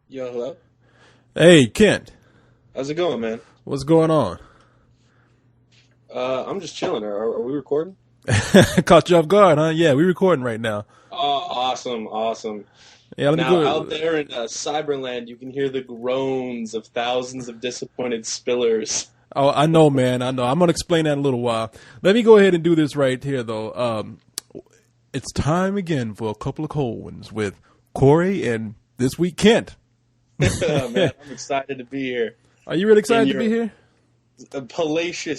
Yo, hello. Hey, Kent, How's it going, man? what's going on? I'm just chilling. Are we recording? Caught you off guard, huh? Yeah, we're recording right now. Oh, awesome, awesome. Yeah, let me Now, out go. there in Cyberland, you can hear the groans of thousands of disappointed spillers. Oh, I know, man. I know. I'm gonna explain that in a little while. Let me go ahead and do this right here, though. It's time again for a couple of cold ones with Corey and this week Kent. Oh, man, I'm excited to be here Are you really in excited to your be here? palatial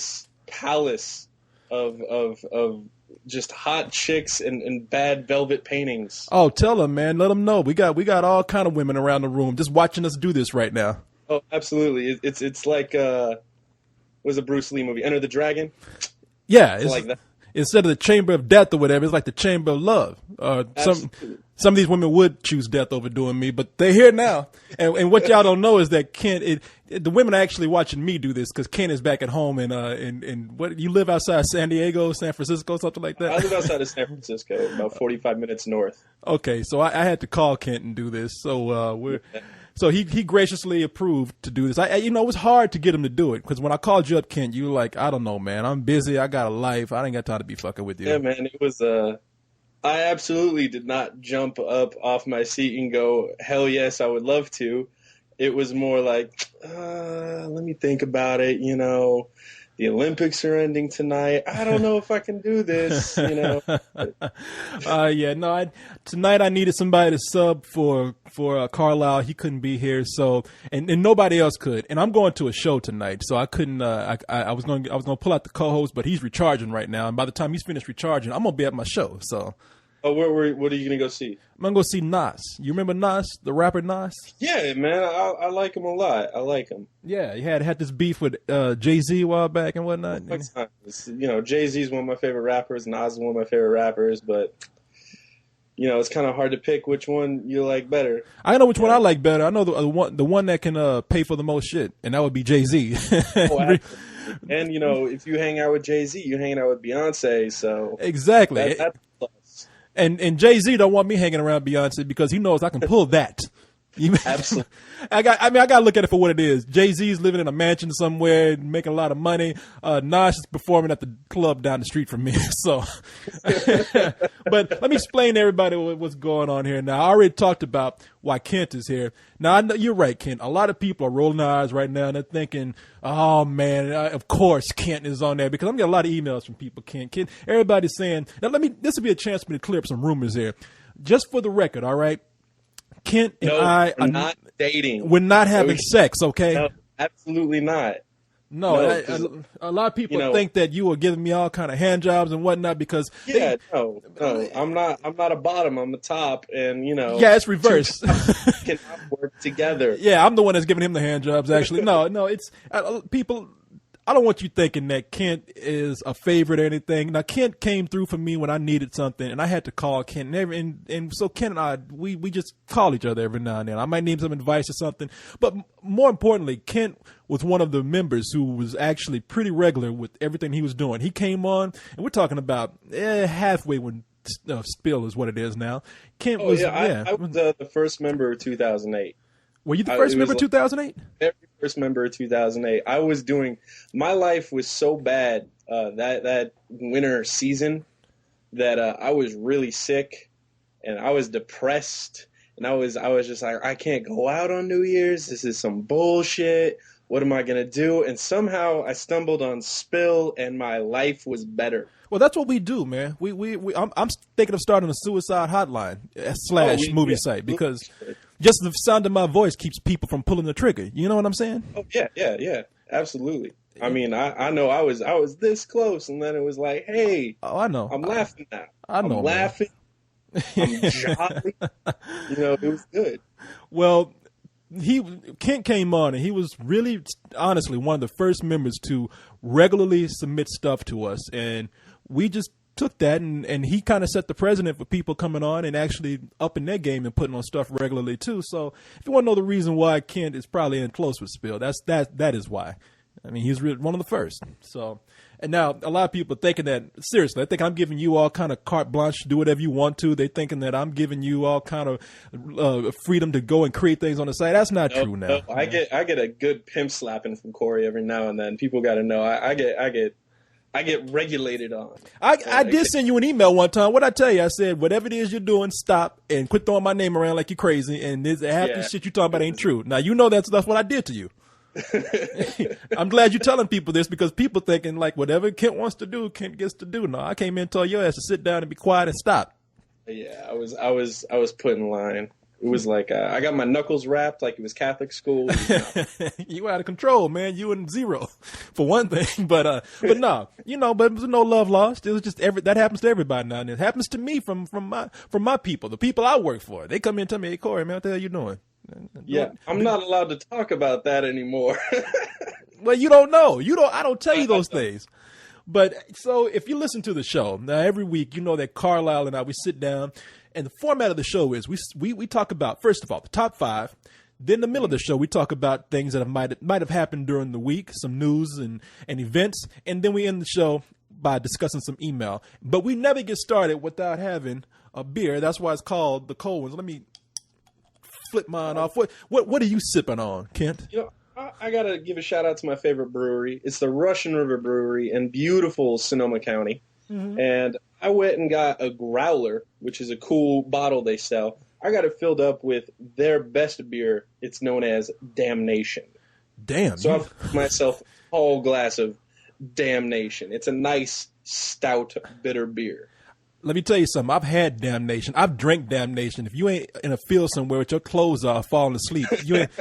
palace of just hot chicks and bad velvet paintings. Oh, tell them, man. Let them know. We got all kind of women around the room just watching us do this right now. Oh, absolutely. It's like was a Bruce Lee movie, Enter the Dragon. Yeah, It's like that. instead of the chamber of death or whatever, it's like the chamber of love. Absolutely. Some of these women would choose death over doing me, but they're here now. And what y'all don't know is that the women are actually watching me do this because Ken is back at home in what you live outside San Diego, San Francisco, something like I that. live outside of San Francisco, about 45 minutes north. Okay, so I had to call Kent and do this. So he graciously approved to do this. It was hard to get him to do it because when I called you up, Kent, you were like, I don't know, man, I'm busy, I got a life, I ain't got time to be fucking with you. Yeah, man, it was. I absolutely did not jump up off my seat and go, "Hell yes, I would love to." It was more like, let me think about it. The Olympics are ending tonight. I don't know if I can do this. Yeah, no. Tonight I needed somebody to sub for Carlisle. He couldn't be here, so and nobody else could. And I'm going to a show tonight, so I couldn't. I was going to pull out the co-host, but he's recharging right now. And by the time he's finished recharging, I'm gonna be at my show. So Oh, what are you gonna go see? I'm gonna go see Nas. You remember Nas, the rapper Nas? Yeah, man, I like him a lot. I like him. Yeah, he had this beef with Jay-Z a while back and whatnot. Jay-Z's one of my favorite rappers. Nas is one of my favorite rappers, but it's kind of hard to pick which one you like better. I know which one I like better. I know the one that can pay for the most shit, and that would be Jay-Z. Oh, absolutely. And if you hang out with Jay-Z, you're hanging out with Beyonce, so Exactly. that's a plus. And Jay-Z don't want me hanging around Beyonce because he knows I can pull that. Absolutely. I gotta look at it for what it is. Jay-Z's living in a mansion somewhere, making a lot of money. Nas is performing at the club down the street from me. So, but let me explain to everybody what's going on here. Now, I already talked about why Kent is here. Now, I know you're right, Kent. A lot of people are rolling their eyes right now and they're thinking, "Oh man, of course Kent is on there," because I'm getting a lot of emails from people. Kent, everybody's saying. Now, this will be a chance for me to clear up some rumors here, just for the record. All right. Kent and No, I we're not dating. We're not having sex, okay? No, absolutely not. No, No, 'cause, a lot of people you know- think that you were giving me all kind of hand jobs and whatnot because Yeah, no. I'm not a bottom. I'm a top, and yeah, it's reversed. cannot work together. Yeah, I'm the one that's giving him the hand jobs. Actually, no, it's people. I don't want you thinking that Kent is a favorite or anything. Now, Kent came through for me when I needed something, and I had to call Kent. And so Kent and I, we just call each other every now and then. I might need some advice or something. But more importantly, Kent was one of the members who was actually pretty regular with everything he was doing. He came on, and we're talking about halfway when Spill is what it is now. Kent was, I was the first member of 2008. Were you the first it was member of 2008? Very first member of 2008. I was doing. My life was so bad that winter season that I was really sick and I was depressed and I was just like, I can't go out on New Year's. This is some bullshit. What am I gonna do? And somehow I stumbled on Spill and my life was better. Well, that's what we do, man. I'm thinking of starting a suicide hotline / movie site because just the sound of my voice keeps people from pulling the trigger. You know what I'm saying? Oh yeah, absolutely. I mean, I know I was this close, and then it was like, hey, Oh, I know. I'm laughing now. I know, I'm man. laughing. I'm jolly. It was good. Well, Kent came on and he was really, honestly, one of the first members to regularly submit stuff to us, and we just took that and he kind of set the precedent for people coming on and actually upping their game and putting on stuff regularly too. So if you want to know the reason why Kent is probably in close with Spill, that is why. I mean, he's one of the first. So, and now a lot of people are thinking that, seriously, I think I'm giving you all kind of carte blanche to do whatever you want to. They're thinking that I'm giving you all kind of freedom to go and create things on the site. That's not true now. No. I get a good pimp slapping from Corey every now and then. People got to know I get regulated on. I did send you an email one time. What'd I tell you? I said, whatever it is you're doing, stop and quit throwing my name around like you're crazy. And half the shit you talking about ain't true. Now, you know that's what I did to you. I'm glad you're telling people this, because people thinking like whatever Kent wants to do, Kent gets to do. No, I came in and told your ass to sit down and be quiet and stop. Yeah, I was put in line. It was like I got my knuckles wrapped like it was Catholic school. You were out of control, man. You and zero, for one thing. But no, but there's no love lost. It was just that happens to everybody now, and it happens to me from my people, the people I work for. They come in and tell me, "Hey, Corey, man, what the hell you doing?" Yeah, I'm not allowed to talk about that anymore. Well, you don't know. I don't tell you those things. But so if you listen to the show now every week, you know that Carlisle and I, we sit down, and the format of the show is we talk about, first of all, the top 5. Then in the middle of the show, we talk about things that might have happened during the week, some news and events, and then we end the show by discussing some email. But we never get started without having a beer. That's why it's called the Cold Ones. Let me flip mine off. What are you sipping on, Kent? I gotta give a shout out to my favorite brewery. It's the Russian River Brewery in beautiful Sonoma County. Mm-hmm. And I went and got a growler, which is a cool bottle they sell. I got it filled up with their best beer. It's known as Damnation. Damn. So I've put myself a whole glass of Damnation. It's a nice, stout, bitter beer. Let me tell you something. I've had Damnation. I've drank Damnation. If you ain't in a field somewhere with your clothes off, falling asleep, you ain't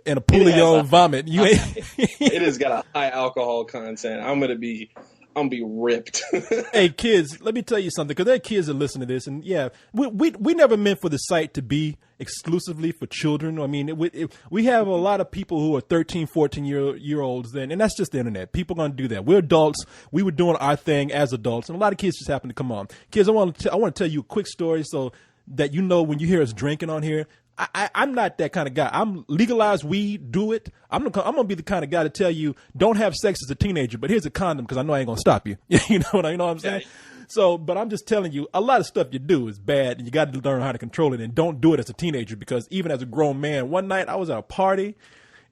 in a pool of your own vomit, you ain't. It has got a high alcohol content. I'm gonna be ripped. Hey, kids, let me tell you something, because there are kids that listen to this, and yeah, we never meant for the site to be exclusively for children. I mean, we have a lot of people who are 13, 14-year-olds then, and that's just the internet. People are going to do that. We're adults. We were doing our thing as adults, and a lot of kids just happen to come on. Kids, I want to tell you a quick story so that you know when you hear us drinking on here, I'm not that kind of guy. I'm legalized weed, do it. I'm gonna be the kind of guy to tell you don't have sex as a teenager, but here's a condom because I know I ain't gonna stop you. You know what I'm saying? Yeah. So, but I'm just telling you, a lot of stuff you do is bad, and you got to learn how to control it. And don't do it as a teenager, because even as a grown man, one night I was at a party,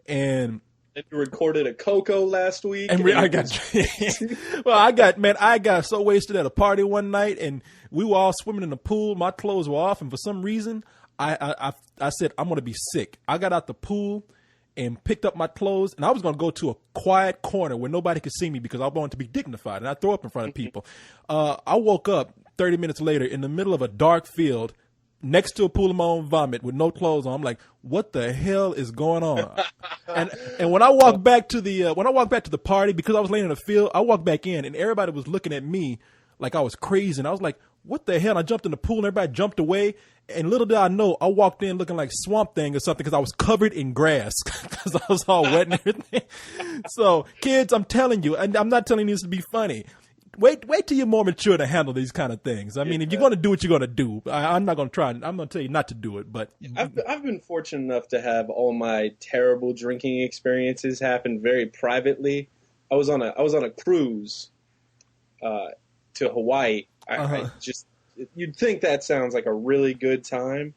and you recorded a Coco last week. And I got so wasted at a party one night, and we were all swimming in the pool. My clothes were off, and for some reason, I said, I'm going to be sick. I got out the pool and picked up my clothes, and I was going to go to a quiet corner where nobody could see me because I wanted to be dignified, and I throw up in front of people. I woke up 30 minutes later in the middle of a dark field next to a pool of my own vomit with no clothes on. I'm like, what the hell is going on? and when I walked back to the party, because I was laying in the field, I walked back in, and everybody was looking at me like I was crazy, and I was like, what the hell? And I jumped in the pool, and everybody jumped away. And little did I know, I walked in looking like Swamp Thing or something because I was covered in grass because I was all wet and everything. So, kids, I'm telling you, and I'm not telling you this to be funny. Wait till you're more mature to handle these kind of things. I mean, if you're going to do what you're going to do, I'm not going to try. I'm going to tell you not to do it. But I've been fortunate enough to have all my terrible drinking experiences happen very privately. I was on a cruise to Hawaii. I just. You'd think that sounds like a really good time.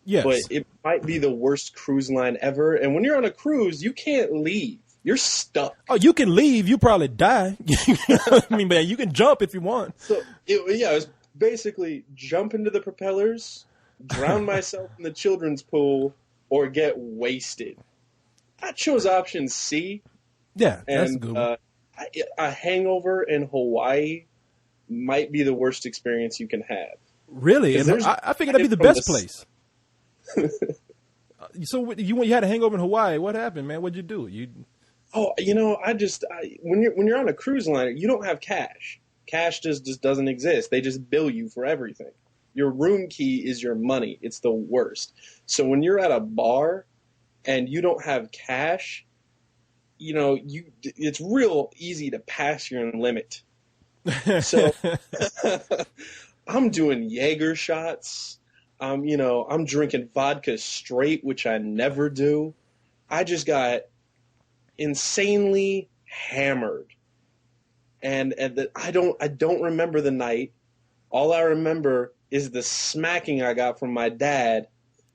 Yes. But it might be the worst cruise line ever. And when you're on a cruise, you can't leave. You're stuck. Oh, you can leave. You probably die. I mean, man, you can jump if you want. So, it was basically jump into the propellers, drown myself in the children's pool, or get wasted. I chose option C. Yeah, that's a good one. A hangover in Hawaii might be the worst experience you can have. Really? And I figured that'd be the best place. So you had a hangover in Hawaii. What happened, man? What'd you do? When you're on a cruise line, you don't have cash. Cash just doesn't exist. They just bill you for everything. Your room key is your money. It's the worst. So when you're at a bar and you don't have cash, it's real easy to pass your limit. So I'm doing Jaeger shots. I'm drinking vodka straight, which I never do. I just got insanely hammered. And I don't remember the night. All I remember is the smacking I got from my dad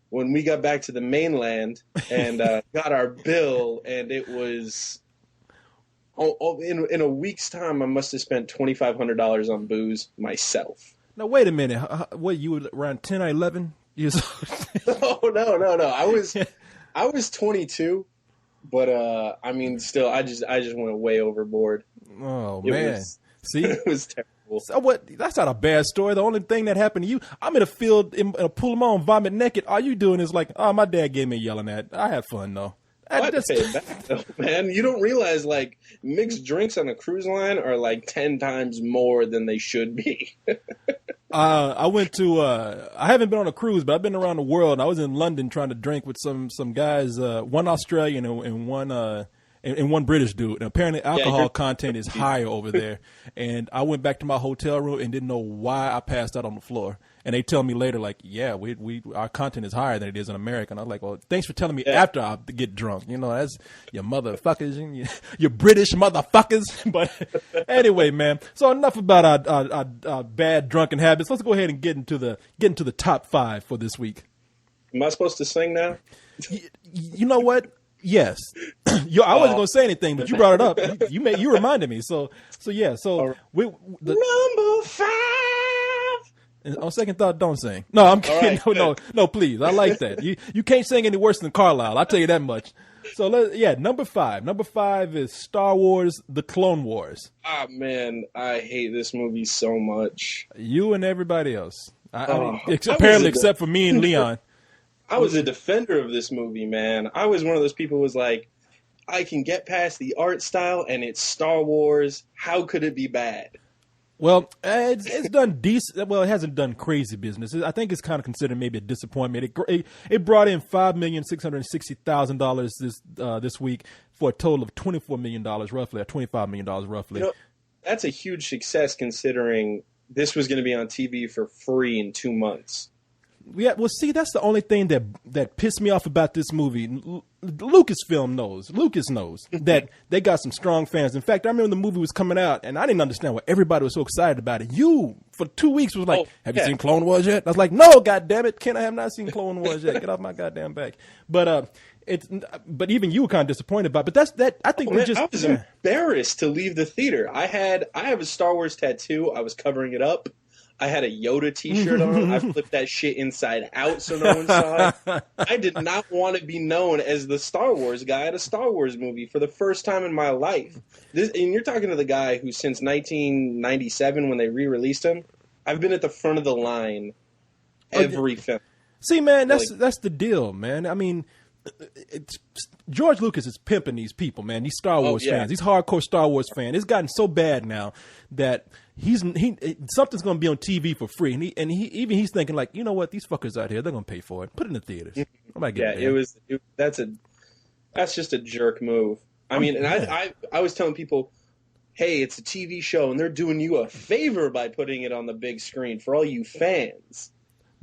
when we got back to the mainland and got our bill, and it was in a week's time I must have spent $2,500 on booze myself. Now wait a minute. What, you were around 10 or 11 years old? No. I was 22, but I mean, still, I just went way overboard. Oh man! See, it was terrible. So what? That's not a bad story. The only thing that happened to you, I'm in a field in a pool of my own, vomit naked. All you doing is like, oh, my dad gave me yelling at. I had fun though. Man, you don't realize like mixed drinks on a cruise line are like 10 times more than they should be. I went to. I haven't been on a cruise, but I've been around the world. I was in London trying to drink with some guys, one Australian and one British dude. And apparently, alcohol content is higher over there. And I went back to my hotel room and didn't know why I passed out on the floor. And they tell me later, like, yeah, our content is higher than it is in America. And I was like, well, thanks for telling me after I get drunk. You know, that's your motherfuckers, your British motherfuckers. But anyway, man. So enough about our bad drunken habits. Let's go ahead and get into the top 5 for this week. Am I supposed to sing now? You know what? Yes. I wasn't going to say anything, but you brought it up. You reminded me. So yeah. So number 5. And on second thought, don't sing. No, I'm kidding. Right, no, please. I like that. You can't sing any worse than Carlisle. I'll tell you that much. So number 5. Number 5 is Star Wars: The Clone Wars. Ah, man, I hate this movie so much. You and everybody else. Apparently, except for me and Leon. I was a defender of this movie, man. I was one of those people who was like, I can get past the art style, and it's Star Wars. How could it be bad? Well, it's done decent. Well, it hasn't done crazy business. I think it's kind of considered maybe a disappointment. It brought in $5,660,000 this week for a total of $24 million roughly, or $25 million roughly. You know, that's a huge success considering this was going to be on TV for free in 2 months. Yeah, well, see, that's the only thing that pissed me off about this movie. Lucasfilm knows. Lucas knows that they got some strong fans. In fact, I remember the movie was coming out, and I didn't understand why everybody was so excited about it. You, for 2 weeks, was like, have you seen Clone Wars yet? I was like, no, goddammit, Ken, I have not seen Clone Wars yet. Get off my goddamn back. But even you were kind of disappointed about it. But I think I was embarrassed to leave the theater. I have a Star Wars tattoo. I was covering it up. I had a Yoda t-shirt on. I flipped that shit inside out so no one saw it. I did not want to be known as the Star Wars guy at a Star Wars movie for the first time in my life. And you're talking to the guy who, since 1997, when they re-released him, I've been at the front of the line every film. See, man, that's the deal, man. I mean, George Lucas is pimping these people, man. These Star Wars fans, these hardcore Star Wars fans. It's gotten so bad now that something's going to be on TV for free, and he's thinking like, you know what, these fuckers out here, they're going to pay for it. Put it in the theaters. I might get it. That's just a jerk move. I mean, and I was telling people, hey, it's a TV show, and they're doing you a favor by putting it on the big screen for all you fans.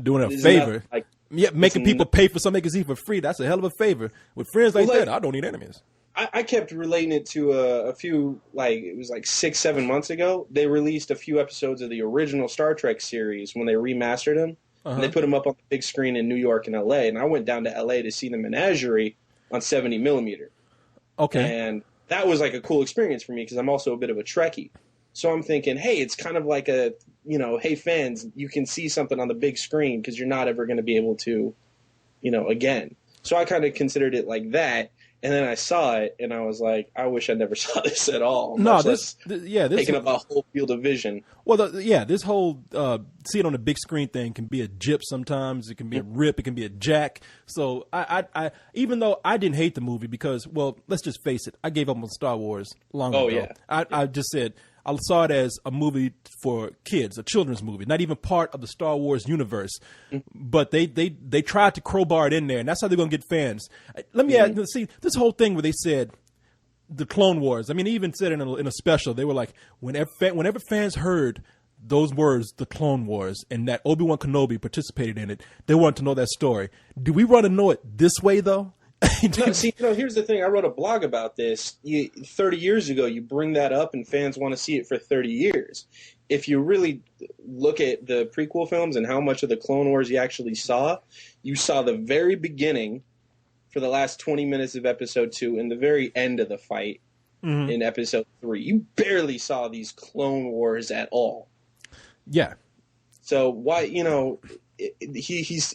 Doing a favor. Making people pay for something they can see for free. That's a hell of a favor. With friends like that, I don't need enemies. I kept relating it to a few, it was 6-7 months ago. They released a few episodes of the original Star Trek series when they remastered them. Uh-huh. And they put them up on the big screen in New York and L.A. And I went down to L.A. to see the Menagerie on 70 millimeter. Okay. And that was a cool experience for me because I'm also a bit of a Trekkie. So I'm thinking, hey, it's kind of like hey, fans, you can see something on the big screen because you're not ever going to be able to, again. So I kind of considered it like that. And then I saw it, and I was like, I wish I never saw this at all. No, this taking up a whole field of vision. Well, this whole see it on the big screen thing can be a gyp sometimes. It can be a rip. It can be a jack. So I even though I didn't hate the movie because, well, let's just face it, I gave up on Star Wars long ago. Yeah. I just said I saw it as a movie for kids, a children's movie, not even part of the Star Wars universe. But they tried to crowbar it in there, and that's how they're going to get fans. Let me add, see, this whole thing where they said the Clone Wars. I mean, they even said in a special, they were like, whenever fans heard those words, the Clone Wars, and that Obi-Wan Kenobi participated in it, they wanted to know that story. Do we want to know it this way, though? No, see, here's the thing. I wrote a blog about this. 30 years ago, you bring that up, and fans want to see it for 30 years. If you really look at the prequel films and how much of the Clone Wars you actually saw, you saw the very beginning for the last 20 minutes of Episode 2 and the very end of the fight in Episode 3. You barely saw these Clone Wars at all. Yeah. So why, he's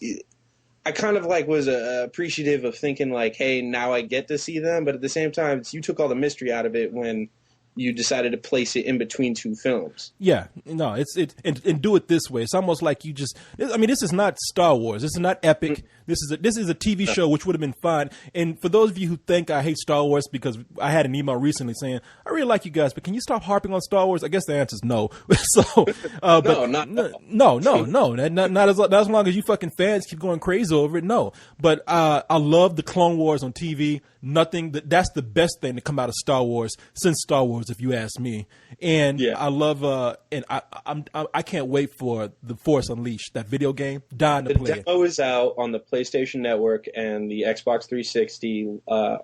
I kind of was appreciative of thinking hey, now I get to see them, but at the same time, you took all the mystery out of it when you decided to place it in between two films. Yeah, no, and do it this way. It's almost like you just. I mean, this is not Star Wars. This is not epic. This is a TV show, which would have been fine. And for those of you who think I hate Star Wars, because I had an email recently saying I really like you guys, but can you stop harping on Star Wars? I guess the answer is no. So, but no, not as long as you fucking fans keep going crazy over it. No, but I love the Clone Wars on TV. That's the best thing to come out of Star Wars since Star Wars, if you ask me. And I love and I can't wait for the Force Unleashed, that video game. Dying to play it. The demo is out on the PlayStation Network and the Xbox 360, the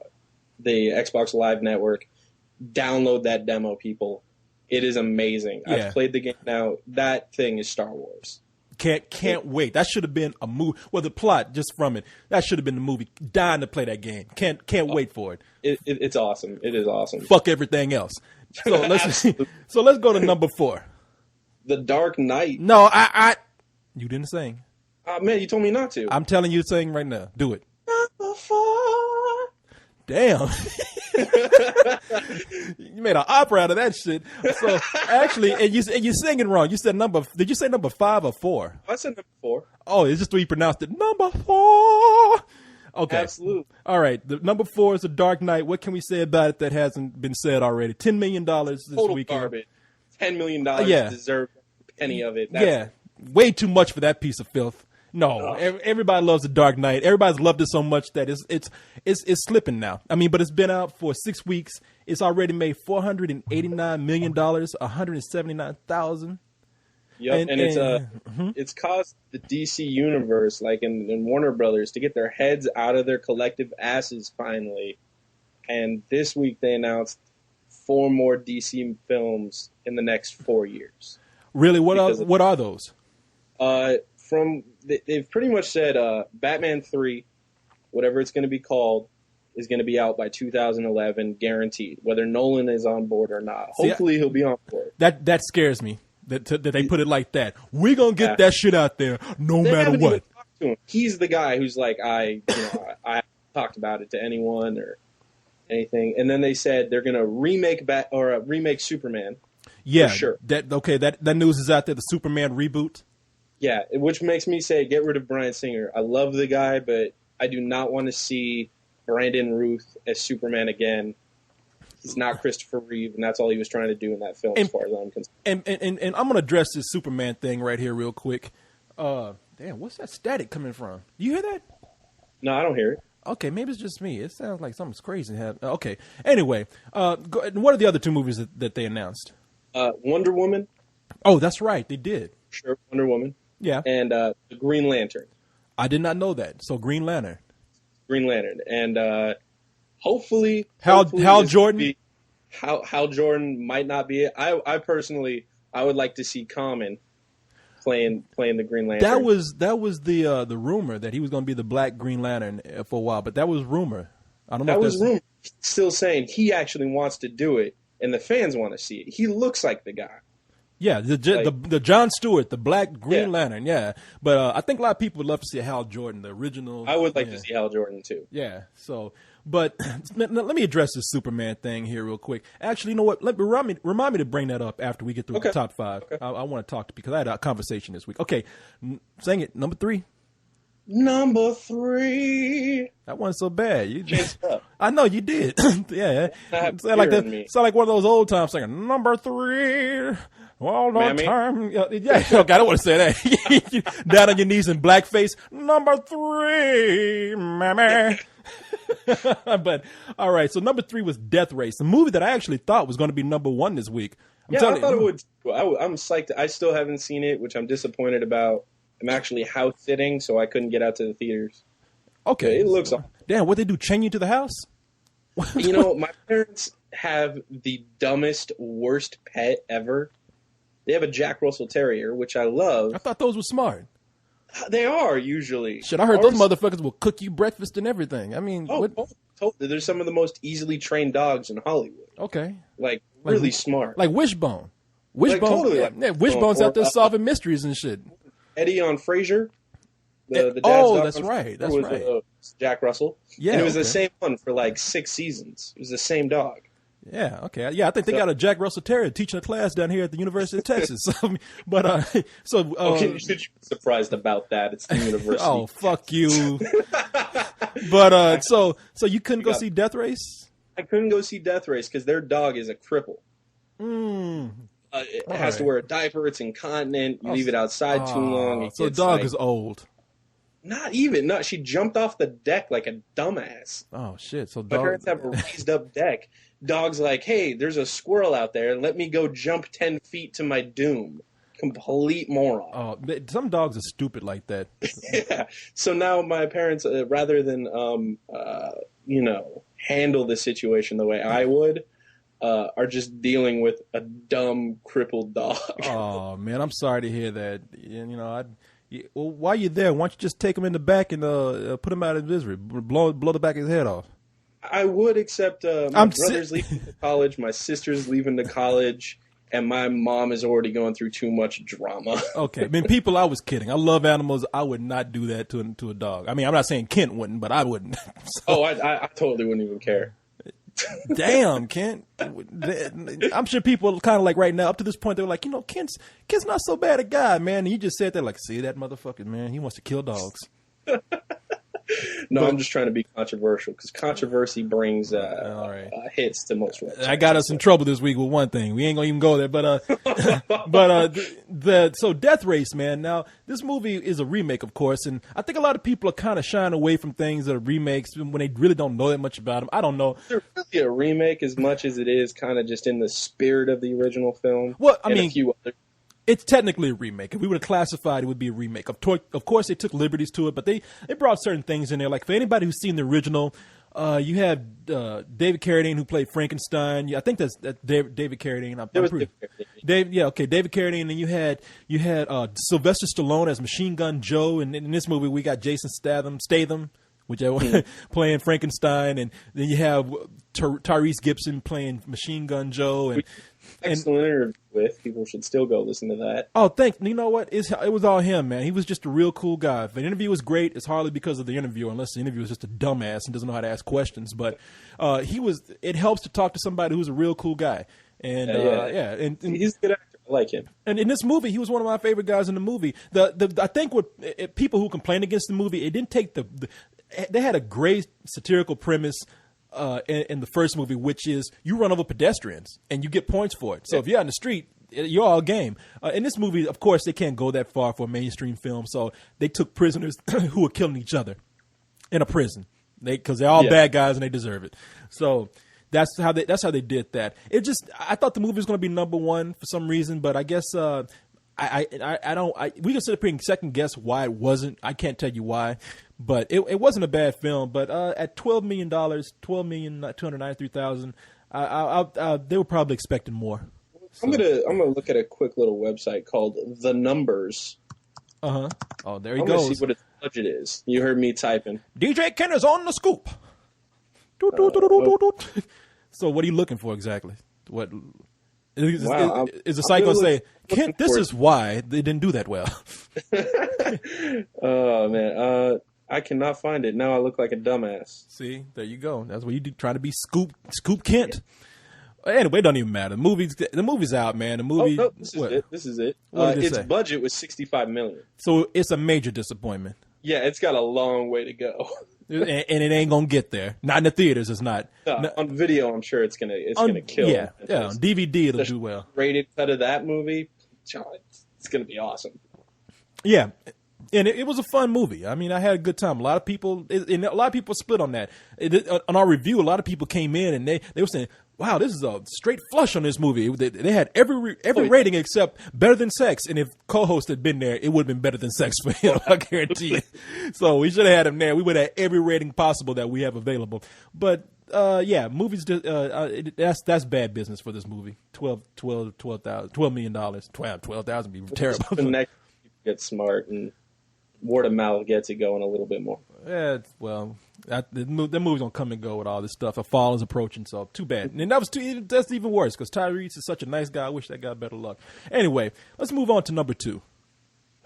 Xbox Live Network. Download that demo, people. It is amazing. Yeah. I've played the game now. That thing is Star Wars. Can't wait. That should have been a movie. Well, the plot just from it, that should have been the movie. Dying to play that game. Can't wait for it. It's awesome. It is awesome. Fuck everything else. So let's go to number 4. The Dark Knight. No, you didn't sing. Man, you told me not to. I'm telling you to sing right now. Do it. Number 4. Damn. You made an opera out of that shit. So actually, and you singing wrong. You said did you say number 5 or 4? I said number 4. Oh, it's just the way you pronounced it. Number 4. Okay. Absolutely. All right. The number 4 is The Dark Knight. What can we say about it that hasn't been said already? $10 million this Total weekend. Garbage. $10 million deserved a penny of it. Way too much for that piece of filth. No, everybody loves The Dark Knight. Everybody's loved it so much that it's slipping now. I mean, but it's been out for 6 weeks. It's already made $489 million, 179,000. Yep, and it's caused the DC universe, in Warner Brothers, to get their heads out of their collective asses finally. And this week they announced 4 more DC films in the next 4 years. Really? What are those? They've pretty much said Batman 3, whatever it's going to be called, is going to be out by 2011, guaranteed, whether Nolan is on board or not. Hopefully he'll be on board. That scares me that they put it like that. We're going to get that shit out there no matter what. Even talked to him. He's the guy who's I haven't talked about it to anyone or anything. And then they said they're going to remake Superman. Yeah, for sure. That news is out there, the Superman reboot. Yeah, which makes me say get rid of Bryan Singer. I love the guy, but I do not want to see Brandon Routh as Superman again. He's not Christopher Reeve, and that's all he was trying to do in that film, as far as I'm concerned. And I'm going to address this Superman thing right here real quick. Damn, what's that static coming from? You hear that? No, I don't hear it. Okay, maybe it's just me. It sounds like something's crazy happening. Okay, anyway, what are the other 2 movies that they announced? Wonder Woman. Oh, that's right, they did. Sure, Wonder Woman. Yeah. And the Green Lantern. I did not know that. So Green Lantern. And hopefully Hal Jordan. Hal Jordan might not be it. I personally would like to see Common playing the Green Lantern. That was the rumor that he was going to be the Black Green Lantern for a while, but that was rumor. I don't know. That was rumor. Still saying he actually wants to do it, and the fans want to see it. He looks like the guy. Yeah, the John Stewart, the Black Green Lantern, yeah. But I think a lot of people would love to see Hal Jordan, the original. I would like to see Hal Jordan, too. Yeah, so, but let me address this Superman thing here real quick. Actually, you know what? Remind me to bring that up after we get through the top 5. Okay. I want to talk because I had a conversation this week. Okay, sing it. Number 3. Number 3. That wasn't so bad. You just, I know you did. Yeah, sound like one of those old time singers. Number 3. All the time. Yeah, okay, I don't want to say that. Down on your knees in blackface. Number 3, mammy. But all right, so number 3 was Death Race, a movie that I actually thought was going to be number 1 this week. I thought it would. I'm psyched. I still haven't seen it, which I'm disappointed about. I'm actually house sitting, so I couldn't get out to the theaters. Okay, it looks awesome. Damn, what they do? Chain you to the house? You know, my parents have the dumbest, worst pet ever. They have a Jack Russell Terrier, which I love. I thought those were smart. They are usually. Shit, I heard those motherfuckers will cook you breakfast and everything. I mean, totally. They're some of the most easily trained dogs in Hollywood. Okay. Like really smart. Like Wishbone. Wishbone, totally Wishbone's out there solving mysteries and shit. Eddie on Frasier. The dad's that's right. That's was, right. Jack Russell. Yeah, and it was the same one for like 6 seasons. It was the same dog. Yeah. Okay. Yeah, I think they got a Jack Russell Terrier teaching a class down here at the University of Texas. But you should be surprised about that. It's the university. Oh, fuck you. But so you couldn't go see Death Race? I couldn't go see Death Race because their dog is a cripple. It has to wear a diaper. It's incontinent. You leave it outside too long. So the dog is old. Not even. No, she jumped off the deck like a dumbass. Oh, shit. So my parents have a raised up deck. Dog's like, hey, there's a squirrel out there. Let me go jump 10 feet to my doom. Complete moron. Oh, some dogs are stupid like that. Yeah. So now my parents, rather than, handle the situation the way I would, are just dealing with a dumb, crippled dog. Oh, man, I'm sorry to hear that. Well, while you're there, why don't you just take him in the back and put him out of misery, blow the back of his head off? I would, except my brother's leaving to college, my sister's leaving to college, and my mom is already going through too much drama. Okay, I mean, I was kidding. I love animals. I would not do that to a dog. I mean, I'm not saying Kent wouldn't, but I wouldn't. So. I totally wouldn't even care. Damn, Kent. I'm sure people kind of like right now, up to this point, they were like, Kent's not so bad a guy, man. And he just said that like, see that motherfucker, man, he wants to kill dogs. No, I'm just trying to be controversial because controversy brings hits to most websites. I got us in trouble this week with one thing. We ain't gonna even go there, so Death Race, man. Now this movie is a remake, of course, and I think a lot of people are kind of shying away from things that are remakes when they really don't know that much about them. I don't know. They're really a remake as much as it is kind of just in the spirit of the original film. Well, I mean, a few other. It's technically a remake. If we would have classified, it would be a remake. Of course, they took liberties to it, but they brought certain things in there. Like for anybody who's seen the original, you have David Carradine who played Frankenstein. I think that's David Carradine. David Carradine. And you had Sylvester Stallone as Machine Gun Joe, and in this movie we got Jason Statham, whichever playing Frankenstein, and then you have Tyrese Gibson playing Machine Gun Joe, and excellent interview with. People should still go listen to that. Oh, thanks. You know what? It was all him, man. He was just a real cool guy. If an interview was great, it's hardly because of the interview, unless the interviewer is just a dumbass and doesn't know how to ask questions. But it helps to talk to somebody who's a real cool guy. And and he's a good actor. I like him. And in this movie, he was one of my favorite guys in the movie. I think what people who complain against the movie, it didn't take they had a great satirical premise in the first movie, which is you run over pedestrians and you get points for it. So if you're on the street, you're all game. In this movie, of course, they can't go that far for a mainstream film, so they took prisoners who were killing each other in a prison because they're all bad guys and they deserve it. So that's how they did that. I thought the movie was going to be number one for some reason, but I guess we can sit up here and second guess why it wasn't. I can't tell you why. But it wasn't a bad film. But at $12 million, $12,293,000, they were probably expecting more. So. I'm gonna look at a quick little website called The Numbers. Oh, there he goes. I'm gonna see what its budget is. You heard me typing. DJ Ken is on the scoop. So what are you looking for exactly? What? Is the site going to say, Kent, this is why they didn't do that well? Oh, man. I cannot find it. Now I look like a dumbass. See, there you go. That's what you do, trying to be Scoop Kent. Anyway, it doesn't even matter. The movie's out, man. The movie. Oh, no, this is it. Its budget was $65 million. So it's a major disappointment. Yeah, it's got a long way to go. And it ain't gonna get there. Not in the theaters. It's not. On video, I'm sure it's gonna kill. Yeah, on DVD it'll do well. Rated cut of that movie, it's gonna be awesome. Yeah, And it was a fun movie. I mean, I had a good time. A lot of people, and a lot of people split on that. On our review, a lot of people came in and they were saying, "Wow, this is a straight flush on this movie." They had every rating except better than sex. And if co-host had been there, it would have been better than sex for him. I guarantee you. So we should have had him there. We would have had every rating possible that we have available. But yeah, movies. That's bad business for this movie. $12 million. $12,000 would be terrible. The next get smart and word of mouth gets it going a little bit more. Yeah, well, the movie's gonna come and go with all this stuff. A fall is approaching, so too bad. And that's even worse because Tyrese is such a nice guy. I wish that guy better luck. Anyway, let's move on to number 2.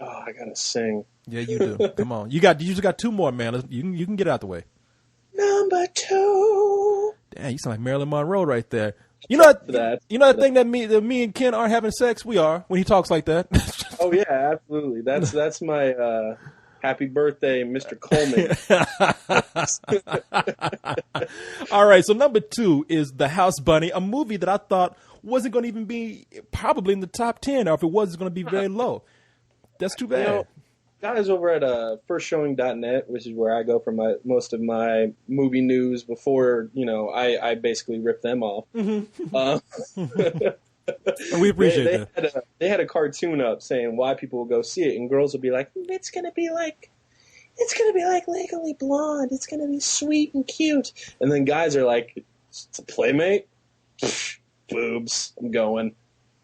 Oh, I gotta sing. Yeah, you do. Come on, you just got 2 more, man. You can get it out the way. Number 2. Damn, you sound like Marilyn Monroe right there. You know that thing that me and Ken aren't having sex. We are when he talks like that. Oh yeah, absolutely. That's my happy birthday, Mr. Coleman. All right, so number 2 is The House Bunny, a movie that I thought wasn't going to even be probably in the top 10, or if it was, it's going to be very low. That's too bad. You know, guys over at firstshowing.net, which is where I go for most of my movie news before, I basically rip them off. Mm-hmm. We appreciate that. They had a cartoon up saying why people will go see it, and girls will be like, it's gonna be like Legally Blonde. It's gonna be sweet and cute. And then guys are like, it's a Playmate? Pfft, boobs. I'm going.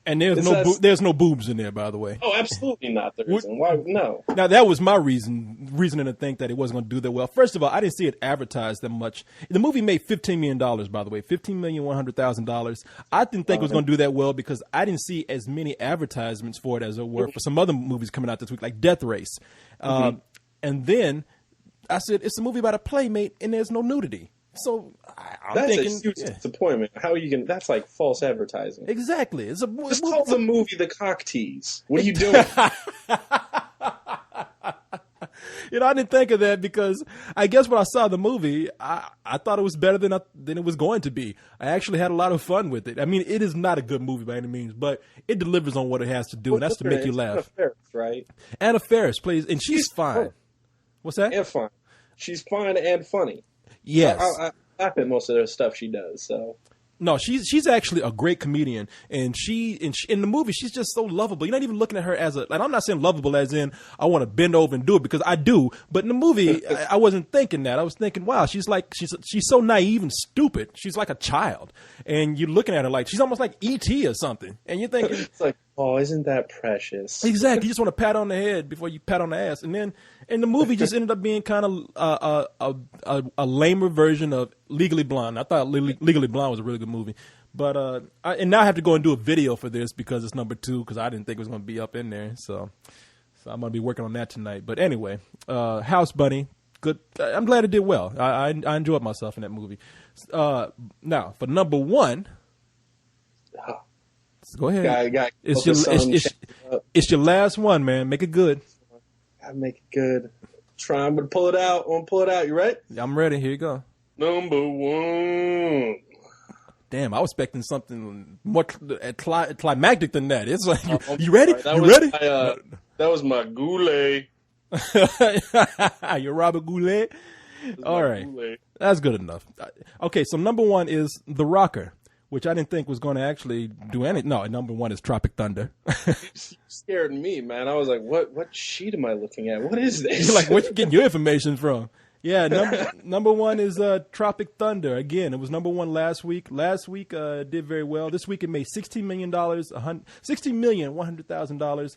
And there's no boobs in there, by the way. Oh, absolutely not. There isn't. Why? No. Now that was my reasoning to think that it wasn't going to do that well. First of all, I didn't see it advertised that much. The movie made $15 million, by the way, $15,100,000. I didn't think it was going to do that well because I didn't see as many advertisements for it as there were for some other movies coming out this week, like Death Race. And then I said it's a movie about a playmate and there's no nudity. So I'm thinking that's a huge disappointment. How are you going? That's like false advertising. Exactly. Just call the movie The Cock Tease. What are you doing? I didn't think of that because I guess when I saw the movie, I thought it was better than it was going to be. I actually had a lot of fun with it. I mean, it is not a good movie by any means, but it delivers on what it has to do, and that's to make you laugh. Anna Faris, right? Anna Faris plays, and she's fine. What's that? And fine. She's fine and funny. Yes. I laugh at most of the stuff she does. So no, she's actually a great comedian, and she in the movie she's just so lovable. You're not even looking at her as I'm not saying lovable as in I want to bend over and do it because I do, but in the movie I wasn't thinking that. I was thinking, wow, she's so naive and stupid. She's like a child, and you're looking at her like she's almost like E.T. or something, and you're thinking it's like, oh, isn't that precious? Exactly. You just want to pat on the head before you pat on the ass, and then the movie just ended up being kind of a lamer version of Legally Blonde. I thought Legally Blonde was a really good movie, but and now I have to go and do a video for this because it's number 2 because I didn't think it was going to be up in there. So I'm going to be working on that tonight. But anyway, House Bunny, good. I'm glad it did well. I enjoyed myself in that movie. Now for number 1. Go ahead. It's your last one, man. Make it good. Gotta make it good. I'm gonna pull it out. You ready? I'm ready. Here you go. Number 1. Damn, I was expecting something more climactic than that. It's like, you ready? You ready? That was my Goulet. You're Robert Goulet? All right. Goulet. That's good enough. Okay, so number 1 is The Rocker, which I didn't think was going to actually do anything. No, number 1 is Tropic Thunder. You scared me, man. I was like, what sheet am I looking at? What is this? You're like, where you getting your information from? Yeah, number 1 is Tropic Thunder. Again, it was number 1 last week. Last week did very well. This week it made $60,100,000,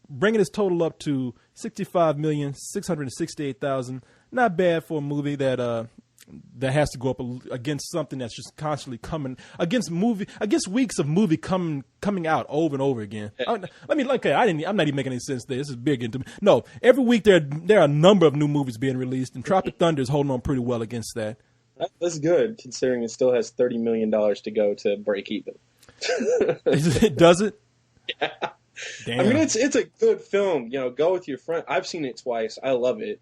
bringing its total up to $65,668,000. Not bad for a movie that has to go up against something that's just constantly coming against weeks of movie coming out over and over again. I'm not even making any sense there. This is big into me. No, every week there are a number of new movies being released, and Tropic Thunder is holding on pretty well against that. That's good, considering it still has $30 million to go to break even. Does it? Yeah. Damn. I mean, it's a good film. Go with your friend. I've seen it twice. I love it.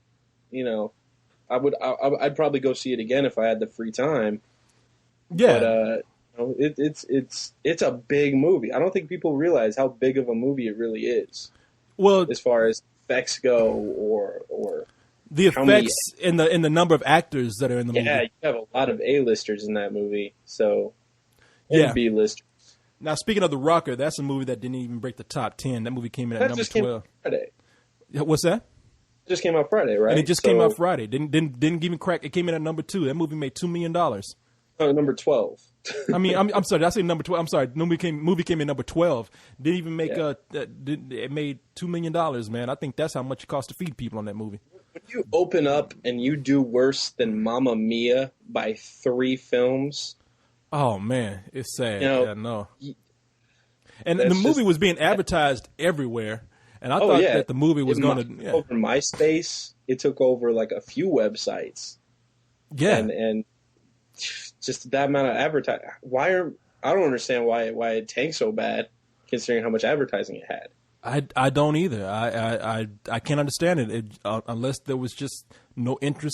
I'd probably go see it again if I had the free time. Yeah, but it's a big movie. I don't think people realize how big of a movie it really is. Well, as far as effects go, or the how many- effects in the number of actors that are in the yeah, movie. you have a lot of A-listers in that movie, so and Yeah. B-listers. Now, speaking of The Rocker, that's a movie that didn't even break the top 10. That movie came in at That number just came 12. out Friday. What's that? It just came out Friday, right? And it just came out Friday. Didn't even crack. It came in at number 2. That movie made $2 million. Number 12. I mean, I'm sorry. Did I say number 12? I'm sorry. Movie came in number 12. Didn't even make it made $2 million, man. I think that's how much it cost to feed people on that movie. When you open up and you do worse than Mamma Mia by 3 films, Oh man, it's sad. You know, yeah, no. y- And the that's movie just- was being advertised everywhere, and I oh thought yeah, that the movie was It going took to. Yeah, over MySpace. It took over like a few websites, yeah. and just that amount of advertising. I don't understand why it tanked so bad, considering how much advertising it had. I don't either. I can't understand it, unless there was just no interest